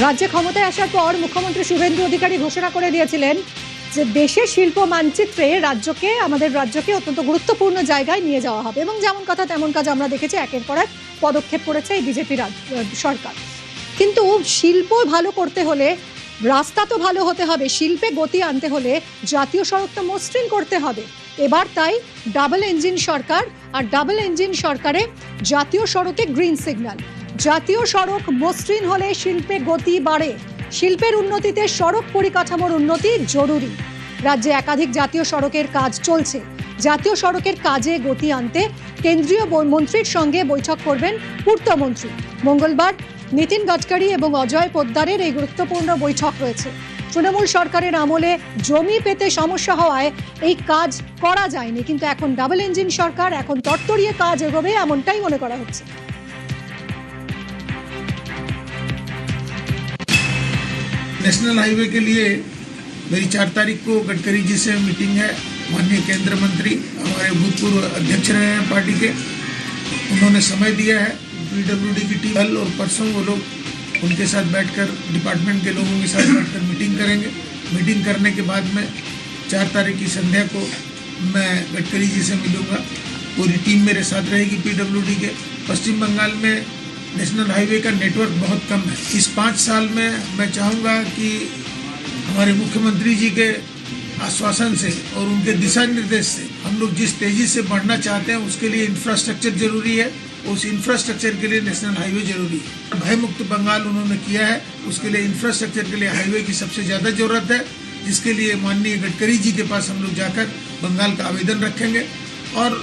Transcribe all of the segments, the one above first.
রাজ্যে ক্ষমতায় আসার পর মুখ্যমন্ত্রী শুভেন্দু অধিকারী ঘোষণা করে দিয়েছিলেন যে দেশের শিল্প মানচিত্রে আমাদের রাজ্যকে অত্যন্ত গুরুত্বপূর্ণ জায়গায় নিয়ে যাওয়া হবে, এবং যেমন কথা তেমন কাজ আমরা দেখেছি। একের পর এক পদক্ষেপ করেছে এই বিজেপি সরকার। কিন্তু শিল্প ভালো করতে হলে রাস্তা তো ভালো হতে হবে, শিল্পে গতি আনতে হলে জাতীয় সড়ক তো মসৃণ করতে হবে। এবার তাই ডাবল ইঞ্জিন সরকার, আর ডাবল ইঞ্জিন সরকারে জাতীয় সড়কে গ্রিন সিগন্যাল। জাতীয় সড়ক মসৃণ হলে শিল্পে গতি বাড়ে, শিল্পের উন্নতিতে সড়ক পরিকাঠামোর উন্নতি জরুরি। রাজ্যে একাধিক জাতীয় সড়কের কাজ চলছে। জাতীয় সড়কের কাজে গতি আনতে কেন্দ্রীয় মন্ত্রীর সঙ্গে বৈঠক করবেন পূর্তমন্ত্রী। মঙ্গলবার নীতিন গাডকারি এবং অজয় পোদ্দারের এই গুরুত্বপূর্ণ বৈঠক রয়েছে। তৃণমূল সরকারের আমলে জমি পেতে সমস্যা হওয়ায় এই কাজ করা যায়নি, কিন্তু এখন ডাবল ইঞ্জিন সরকার, এখন তরতরিয়ে কাজ এগোবে এমনটাই মনে করা হচ্ছে। नेशनल हाईवे के लिए मेरी 4 तारीख को गडकरी जी से मीटिंग है। माननीय केंद्र मंत्री हमारे भूतपूर्व अध्यक्ष रहे हैं पार्टी के, उन्होंने समय दिया है। पीडब्ल्यूडी की टीम कल और परसों वो लोग उनके साथ बैठकर, डिपार्टमेंट के लोगों के साथ बैठकर मीटिंग करेंगे। मीटिंग करने के बाद में 4 तारीख की संध्या को मैं गडकरी जी से मिलूँगा। पूरी टीम मेरे साथ रहेगी पीडब्ल्यूडी के। पश्चिम बंगाल में नेशनल हाईवे का नेटवर्क बहुत कम है। इस 5 साल में मैं चाहूँगा कि हमारे मुख्यमंत्री जी के आश्वासन से और उनके दिशा निर्देश से हम लोग जिस तेज़ी से बढ़ना चाहते हैं उसके लिए इंफ्रास्ट्रक्चर जरूरी है। उस इंफ्रास्ट्रक्चर के लिए नेशनल हाईवे जरूरी है। भय मुक्त बंगाल उन्होंने किया है, उसके लिए इंफ्रास्ट्रक्चर के लिए हाईवे की सबसे ज़्यादा ज़रूरत है, जिसके लिए माननीय गडकरी जी के पास हम लोग जाकर बंगाल का आवेदन रखेंगे और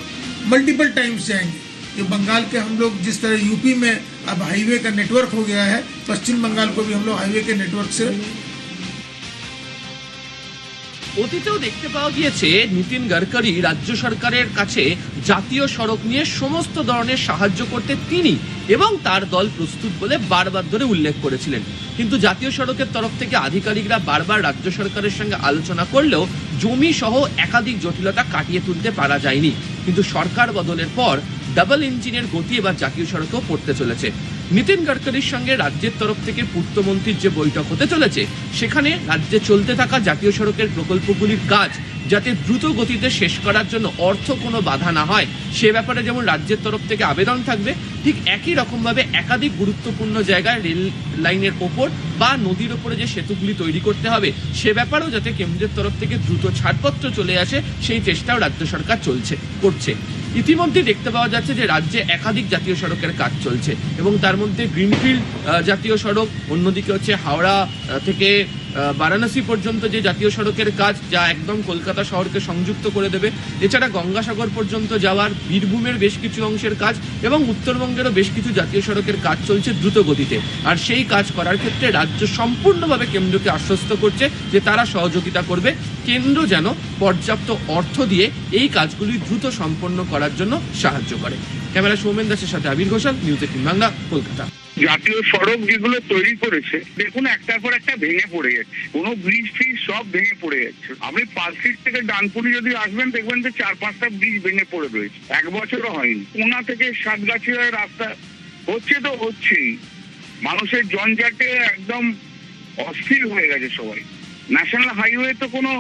मल्टीपल टाइम्स जाएंगे। ये बंगाल के हम लोग जिस तरह यूपी में अब हाईवे का नेटवर्क हो गया है, पश्चिम बंगाल को भी हम लोग हाईवे के नेटवर्क से। অতীতেও দেখতে পাওয়া গিয়েছে নীতিন গডকরি রাজ্য সরকারের কাছে জাতীয় সড়ক নিয়ে সমস্ত ধরনের সাহায্য করতে তিনি এবং তার দল প্রস্তুত বলে বারবার ধরে উল্লেখ করেছিলেন। কিন্তু জাতীয় সড়কের তরফ থেকে আধিকারিকরা বারবার রাজ্য সরকারের সঙ্গে আলোচনা করলেও জমি সহ একাধিক জটিলতা কাটিয়ে তুলতে পারা যায়নি। কিন্তু সরকার বদলের পর ডাবল ইঞ্জিনের গতি এবার জাতীয় সড়কেও পড়তে চলেছে। নীতিন গডকরির সঙ্গে রাজ্যের তরফ থেকে পূর্তমন্ত্রীর যে বৈঠক হতে চলেছে, সেখানে রাজ্যে চলতে থাকা জাতীয় সড়কের প্রকল্পগুলির কাজ যাতে দ্রুত গতিতে শেষ করার জন্য অর্থ কোনো বাধা না হয়, সে ব্যাপারে যেমন রাজ্যের তরফ থেকে আবেদন থাকবে, ঠিক একই রকমভাবে একাধিক গুরুত্বপূর্ণ জায়গায় রেল লাইনের ওপর বা নদীর ওপরে যে সেতুগুলি তৈরি করতে হবে, সে ব্যাপারেও যাতে কেন্দ্রের তরফ থেকে দ্রুত ছাড়পত্র চলে আসে, সেই চেষ্টাও রাজ্য সরকার করছে। ইতিমধ্যে দেখতে পাওয়া যাচ্ছে যে রাজ্যে একাধিক জাতীয় সড়কের কাজ চলছে এবং তার মধ্যে গ্রিনফিল্ড জাতীয় সড়ক, অন্যদিকে হচ্ছে হাওড়া থেকে বারাণসী পর্যন্ত যে জাতীয় সড়কের কাজ, যা একদম কলকাতা শহরকে সংযুক্ত করে দেবে। এছাড়া গঙ্গাসাগর পর্যন্ত যাওয়ার বীরভূমের বেশ কিছু অংশের কাজ এবং উত্তরবঙ্গেরও বেশ কিছু জাতীয় সড়কের কাজ চলছে দ্রুত গতিতে। আর সেই কাজ করার ক্ষেত্রে রাজ্য সম্পূর্ণভাবে কেন্দ্রকে আশ্বস্ত করছে যে তারা সহযোগিতা করবে, কেন্দ্র যেন পর্যাপ্ত অর্থ দিয়ে এই কাজগুলি দ্রুত সম্পন্ন করার জন্য সাহায্য করে। ক্যামেরা সৌমেন দাসের সাথে আবির ঘোষাল, নিউজ 18 বাংলা, কলকাতা। জাতীয় সড়ক যেগুলো তৈরি করেছে, দেখুন একটার পর একটা ভেঙে পড়ে যাচ্ছে, কোনো ব্রিজ ফ্রিজ সব ভেঙে পড়ে যাচ্ছে। আপনি পার্কস্ট্রিট থেকে ডানকুনি যদি আসবেন, দেখবেন যে 4-5টা ব্রিজ ভেঙে পড়ে রয়েছে, 1 বছরও হয়নি। কোনা থেকে সাতগাছি হয়ে রাস্তা হচ্ছে তো হচ্ছেই, মানুষের জঞ্জাটে একদম অস্থির হয়ে গেছে সবাই। ন্যাশনাল হাইওয়ে তো কোনো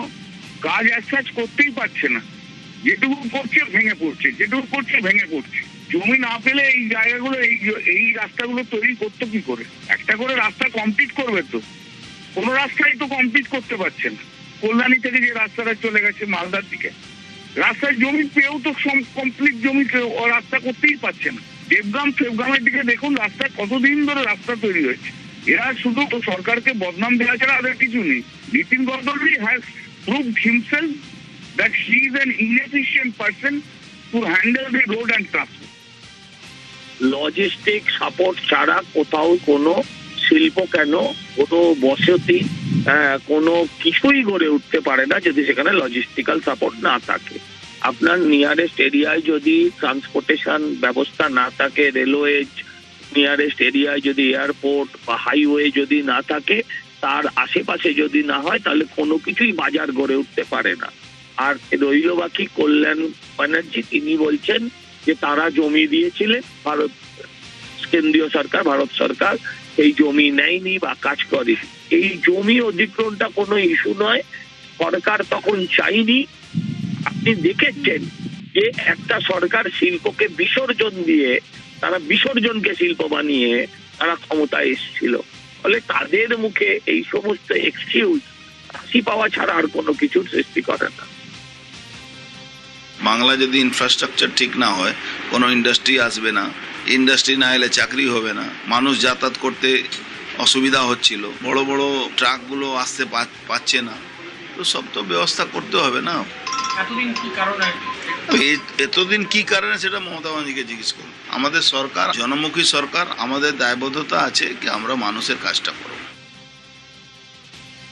কাজ অ্যাজ করতেই পারছে না, যেটুকু করছে ভেঙে পড়ছে, যেটুকু করছে ভেঙে পড়ছে। জমি না পেলে এই জায়গাগুলো, এই রাস্তাগুলো তৈরি করতো কি করে? একটা করে রাস্তা কমপ্লিট করবে তো, কোনো রাস্তাই তো কমপ্লিট করতে পারছে না। কল্যাণী থেকে যে রাস্তাটা চলে গেছে মালদার দিকে, রাস্তায় জমি পেয়েও তো কমপ্লিট জমি রাস্তা করতেই পারছে না। ফেবগ্রামের দিকে দেখুন রাস্তা কতদিন ধরে রাস্তা তৈরি হয়েছে। এরা শুধু সরকারকে বদনাম দেওয়া ছাড়া আর কিছু নেই। Nitin Gadkari has proved himself that he is an inefficient person to handle the road and transport. Logistic support ছাড়া কোথাও কোনো শিল্প কেন, কোনো বসতি, কোনো কিছুই গড়ে উঠতে পারে না যদি সেখানে লজিস্টিক্যাল সাপোর্ট না থাকে। আপনার নিয়ারেস্ট এরিয়ায় যদি ট্রান্সপোর্টেশন ব্যবস্থা না থাকে, রেলওয়ে নিয়ারেস্ট এরিয়ায় যদি এয়ারপোর্ট বা হাইওয়ে যদি না থাকে, তার আশেপাশে যদি না হয়, তাহলে কোনো কিছুই বাজার গড়ে উঠতে পারে না। আর রইল বাকি কল্যাণ ব্যানার্জি, তিনি বলছেন যে তারা জমি দিয়েছিলেন, কেন্দ্রীয় সরকার, ভারত সরকার এই জমি নেয়নি বা কাজ করেনি। এই জমি অধিগ্রহণটা কোনো ইস্যু নয়, সরকার তখন চাইনি। আপনি দেখেছেন যে একটা সরকার শিল্পকে বিসর্জন দিয়ে, তারা বিসর্জনকে শিল্প বানিয়ে তারা ক্ষমতায় এসেছিল। ফলে তাদের মুখে এই সমস্ত এক্সকিউজ হাসি পাওয়া ছাড়া আর কোনো কিছুর সৃষ্টি করে না। বাংলা যদি ইনফ্রাস্ট্রাকচার ঠিক না হয়, কোনো ইন্ডাস্ট্রি আসবে না, ইন্ডাস্ট্রি না এলে চাকরি হবে না, মানুষ যাতায়াত করতে অসুবিধা হচ্ছিল, বড় বড় ট্রাকগুলো আসতে পারছে না, তো সব তো ব্যবস্থা করতে হবে না। এতদিন কি কারণে সেটা মমতা ব্যানার্জিকে জিজ্ঞেস করুন। আমাদের সরকার জনমুখী সরকার, আমাদের দায়বদ্ধতা আছে কি আমরা মানুষের কাজটা করব।